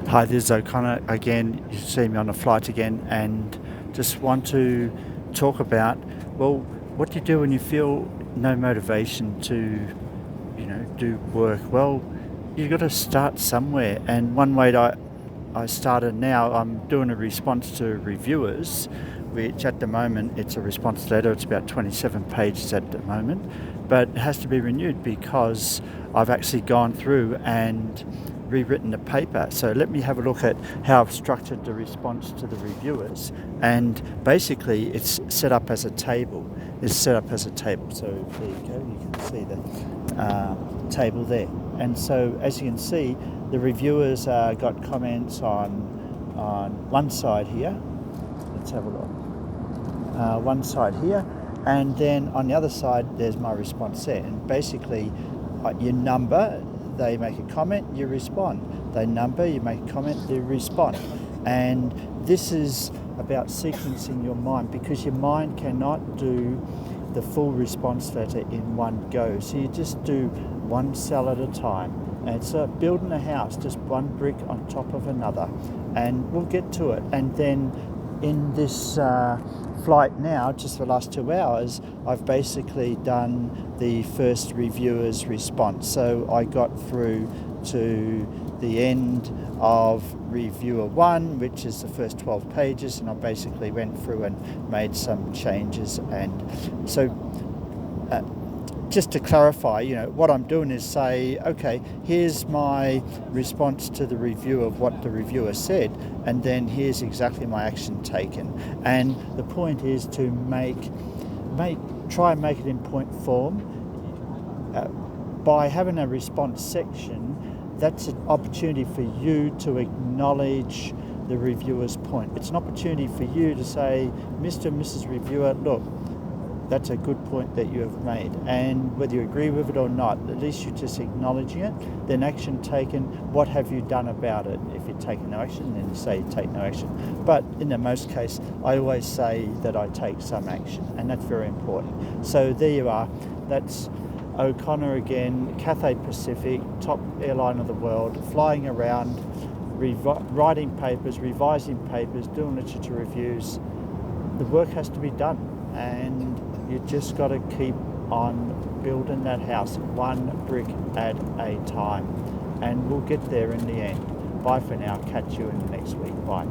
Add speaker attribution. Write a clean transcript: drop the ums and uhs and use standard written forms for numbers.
Speaker 1: Hi, this is O'Connor again. You see me on a flight again, and just want to talk about, well, what do you do when you feel no motivation to, do work? Well, you've got to start somewhere, and one way that I started now, I'm doing a response to reviewers, which at the moment it's a response letter. It's about 27 pages at the moment, but it has to be renewed because I've actually gone through and rewritten the paper. So let me have a look at how I've structured the response to the reviewers. And basically it's set up as a table. So there you go, you can see the table there. And so as you can see, the reviewers got comments on one side here. Let's have a look. One side here, and then on the other side there's my response there. And basically you number, they make a comment, you respond. They number, you make a comment, you respond. And this is about sequencing your mind, because your mind cannot do the full response letter in one go. So you just do one cell at a time. And it's building a house, just one brick on top of another. And we'll get to it. And then in this flight now, just for the last 2 hours, I've basically done the first reviewer's response. So I got through to the end of reviewer 1, which is the first 12 pages, and I basically went through and made some changes. And so just to clarify, what I'm doing is say, okay, here's my response to the review of what the reviewer said, and then here's exactly my action taken. And the point is to try and make it in point form. By having a response section, that's an opportunity for you to acknowledge the reviewer's point. It's an opportunity for you to say, Mr. and Mrs. Reviewer, look, that's a good point that you have made, and whether you agree with it or not, at least you're just acknowledging it. Then action taken, what have you done about it? If you take no action, then you say you take no action. But in the most case, I always say that I take some action, and that's very important. So there you are. That's O'Connor again, Cathay Pacific, top airline of the world, flying around, writing papers, revising papers, doing literature reviews. The work has to be done, and you just got to keep on building that house one brick at a time, and we'll get there in the end. Bye for now. Catch you in the next week. Bye.